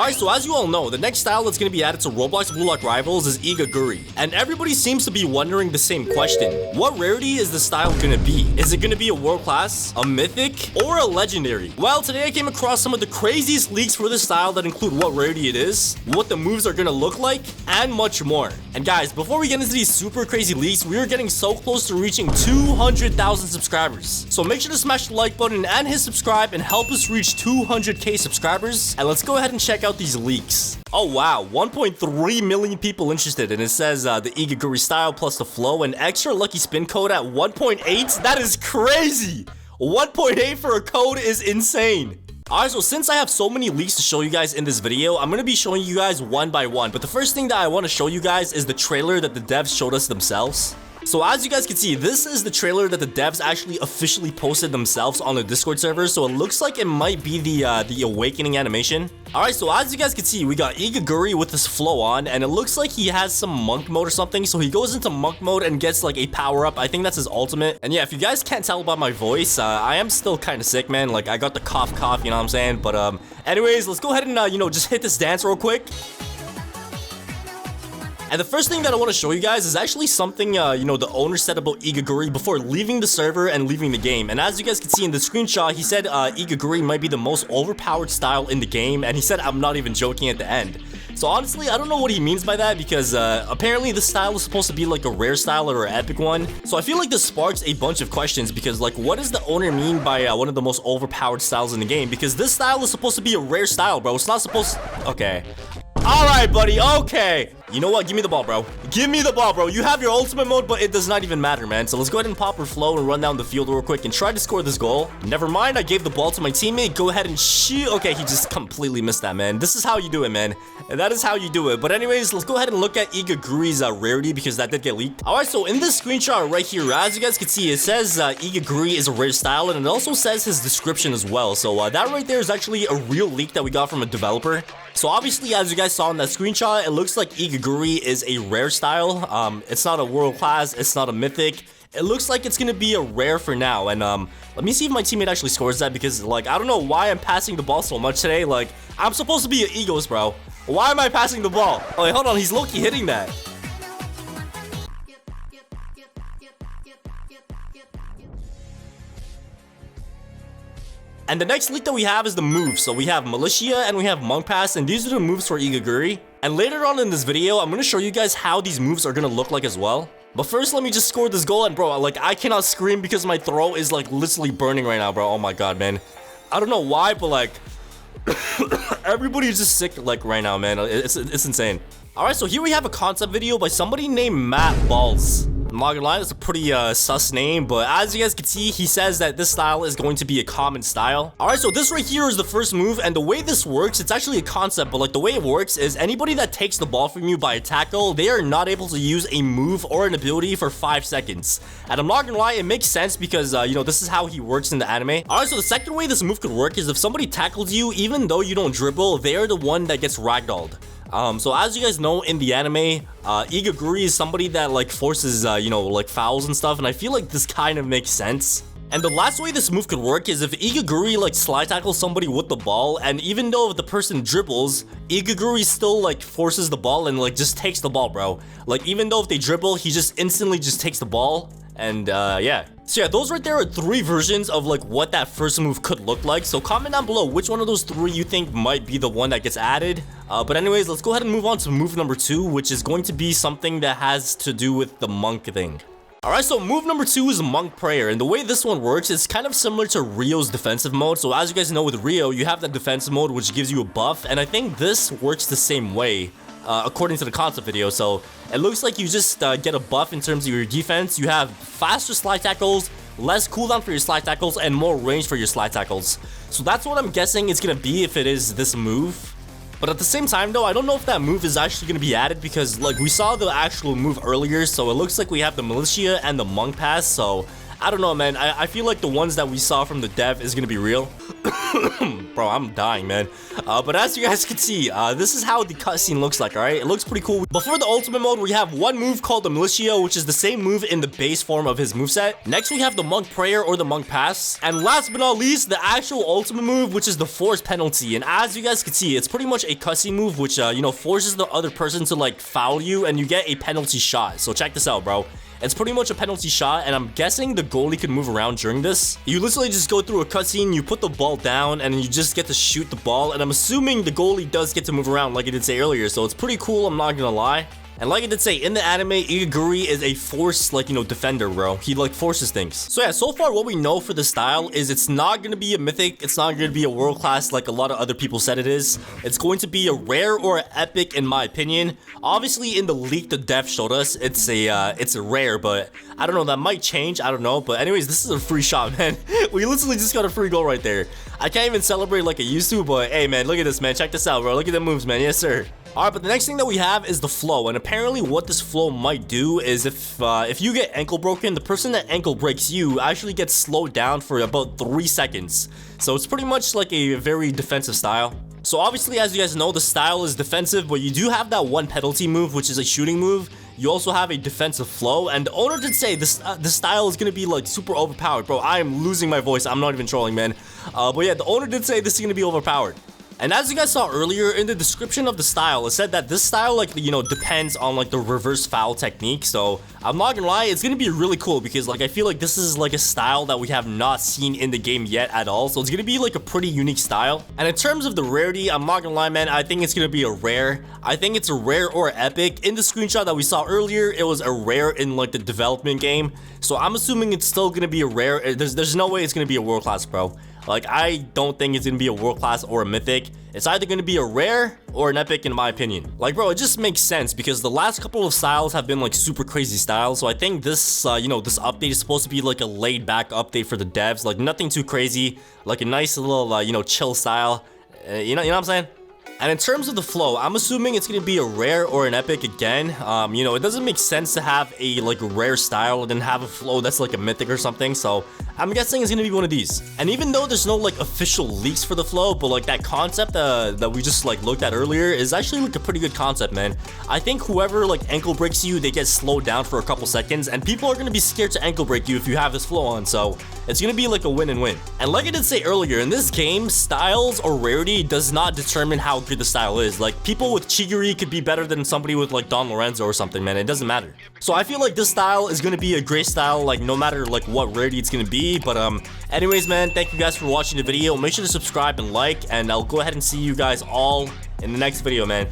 Alright, so as you all know, the next style that's going to be added to Roblox Blue Lock Rivals is IGAGURI. And everybody seems to be wondering the same question. What rarity is the style going to be? Is it going to be a world class, a mythic, or a legendary? Well, today I came across some of the craziest leaks for this style that include what rarity it is, what the moves are going to look like, and much more. And guys, before we get into these super crazy leaks, we are getting so close to reaching 200,000 subscribers. So make sure to smash the like button and hit subscribe and help us reach 200k subscribers. And let's go ahead and check out these leaks. Oh wow, 1.3 million people interested, and it says the IGAGURI style plus the flow and extra lucky spin code at 1.8. That is crazy. 1.8 for a code is insane. Alright, so since I have so many leaks to show you guys in this video, I'm going to be showing you guys one by one. But the first thing that I want to show you guys is the trailer that the devs showed us themselves. So as you guys can see, this is the trailer that the devs actually officially posted themselves on the Discord server. So it looks like it might be the awakening animation. Alright, so as you guys can see, we got IGAGURI with his flow on, and it looks like he has some monk mode or something. So he goes into monk mode and gets like a power up. I think that's his ultimate. And yeah, if you guys can't tell by my voice, I am still kind of sick, man. Like I got the cough, you know what I'm saying? But anyways, let's go ahead and just hit this dance real quick. And the first thing that I want to show you guys is actually something, the owner said about IGAGURI before leaving the server and leaving the game. And as you guys can see in the screenshot, he said IGAGURI might be the most overpowered style in the game. And he said, I'm not even joking at the end. So honestly, I don't know what he means by that because apparently this style is supposed to be like a rare style or an epic one. So I feel like this sparks a bunch of questions because like what does the owner mean by one of the most overpowered styles in the game? Because this style is supposed to be a rare style, bro. It's not supposed to... Okay. Alright, buddy, okay. You know what? Give me the ball, bro. Give me the ball, bro. You have your ultimate mode, but it does not even matter, man. So let's go ahead and pop our flow and run down the field real quick and try to score this goal. Never mind, I gave the ball to my teammate. Go ahead and shoot. Okay, he just completely missed that, man. This is how you do it, man. And that is how you do it. But anyways, let's go ahead and look at IGAGURI's rarity because that did get leaked. Alright, so in this screenshot right here, as you guys can see, it says IGAGURI is a rare style, and it also says his description as well. So that right there is actually a real leak that we got from a developer. So obviously, as you guys saw in that screenshot, it looks like IGAGURI is a rare style. It's not a world class, it's not a mythic. It looks like it's gonna be a rare for now. And let me see if my teammate actually scores that because like I don't know why I'm passing the ball so much today. Like I'm supposed to be an egos, bro. Why am I passing the ball? Oh wait, hold on, he's low-key hitting that. And the next leak that we have is the moves. So we have Malicia and we have Monk Pass, and these are the moves for IGAGURI. And later on in this video, I'm going to show you guys how these moves are going to look like as well. But first, let me just score this goal. And bro, like I cannot scream because my throat is like literally burning right now, bro. Oh my god, man. I don't know why, but like everybody's just sick like right now, man. It's insane. Alright, so here we have a concept video by somebody named Matt Balls. I'm not gonna lie, that's a pretty sus name, but as you guys can see, he says that this style is going to be a common style. Alright, so this right here is the first move, and the way this works, it's actually a concept, but like the way it works is anybody that takes the ball from you by a tackle, they are not able to use a move or an ability for 5 seconds. And I'm not gonna lie, it makes sense because, this is how he works in the anime. Alright, so the second way this move could work is if somebody tackles you, even though you don't dribble, they are the one that gets ragdolled. So as you guys know in the anime, IGAGURI is somebody that like forces, like fouls and stuff, and I feel like this kind of makes sense. And the last way this move could work is if IGAGURI like slide tackles somebody with the ball, and even though the person dribbles, IGAGURI still like forces the ball and like just takes the ball, bro. Like even though if they dribble, he just instantly just takes the ball. And yeah. So yeah, those right there are 3 versions of like what that first move could look like. So comment down below which one of those 3 you think might be the one that gets added. But anyways, let's go ahead and move on to move number 2, which is going to be something that has to do with the monk thing. Alright, so move number 2 is Monk Prayer, and the way this one works is kind of similar to Rio's defensive mode. So as you guys know with Rio, you have that defensive mode which gives you a buff, and I think this works the same way. According to the concept video, so it looks like you just get a buff in terms of your defense. You have faster slide tackles, less cooldown for your slide tackles, and more range for your slide tackles. So that's what I'm guessing it's gonna be if it is this move. But at the same time though, I don't know if that move is actually gonna be added because like we saw the actual move earlier, so it looks like we have the Malicia and the Monk Pass. So I don't know, man. I feel like the ones that we saw from the dev is gonna be real. Bro, I'm dying, man. But as you guys can see, this is how the cutscene looks like, alright? It looks pretty cool. Before the ultimate mode, we have one move called the Malicia, which is the same move in the base form of his moveset. Next, we have the Monk Prayer or the Monk Pass. And last but not least, the actual ultimate move, which is the Force Penalty. And as you guys can see, it's pretty much a cutscene move, which, you know, forces the other person to, like, foul you, and you get a penalty shot. So check this out, bro. It's pretty much a penalty shot, and I'm guessing the goalie can move around during this. You literally just go through a cutscene, you put the ball down, and you just get to shoot the ball. And I'm assuming the goalie does get to move around like I did say earlier, so it's pretty cool, I'm not gonna lie. And like I did say, in the anime, Euguri is a force, like, you know, defender, bro. He, like, forces things. So yeah, so far what we know for the style is it's not gonna be a mythic. It's not gonna be a world class like a lot of other people said it is. It's going to be a rare or an epic, in my opinion. Obviously, in the leak the dev showed us, it's a rare, but I don't know, that might change. I don't know. But anyways, this is a free shot, man. We literally just got a free goal right there. I can't even celebrate like I used to, but hey, man, look at this, man. Check this out, bro. Look at the moves, man. Yes, sir. Alright, but the next thing that we have is the flow, and apparently what this flow might do is if you get ankle broken, the person that ankle breaks you actually gets slowed down for about 3 seconds. So it's pretty much like a very defensive style. So obviously, as you guys know, the style is defensive, but you do have that one penalty move, which is a shooting move. You also have a defensive flow, and the owner did say this the style is gonna be like super overpowered. Bro, I am losing my voice. I'm not even trolling, man. But yeah, the owner did say this is gonna be overpowered. And as you guys saw earlier in the description of the style, it said that this style, like, you know, depends on like the reverse foul technique. So I'm not gonna lie, it's gonna be really cool because like I feel like this is like a style that we have not seen in the game yet at all. So it's gonna be like a pretty unique style. And in terms of the rarity, I'm not gonna lie, man, I think it's gonna be a rare. I think it's a rare or epic. In the screenshot that we saw earlier, it was a rare in like the development game. So I'm assuming it's still gonna be a rare. There's no way it's gonna be a world class, bro. Like, I don't think it's gonna be a world class or a mythic. It's either gonna be a rare or an epic, in my opinion. Like, bro, it just makes sense because the last couple of styles have been like super crazy styles. So I think this, you know, this update is supposed to be like a laid back update for the devs. Like, nothing too crazy, like a nice little, you know, chill style. You know what I'm saying? And in terms of the flow, I'm assuming it's gonna be a rare or an epic again. You know, it doesn't make sense to have a like rare style and then have a flow that's like a mythic or something. So I'm guessing it's gonna be one of these. And even though there's no like official leaks for the flow, but like that concept that we just like looked at earlier is actually like a pretty good concept, man. I think whoever like ankle breaks you, they get slowed down for a couple seconds, and people are gonna be scared to ankle break you if you have this flow on. So it's gonna be like a win and win. And like I did say earlier, in this game, styles or rarity does not determine how good the style is. Like, people with Euguri could be better than somebody with like Don Lorenzo or something, man. It doesn't matter. So I feel like this style is gonna be a great style, like no matter like what rarity it's gonna be. But anyways, man, thank you guys for watching the video. Make sure to subscribe and like, and I'll go ahead and see you guys all in the next video, man.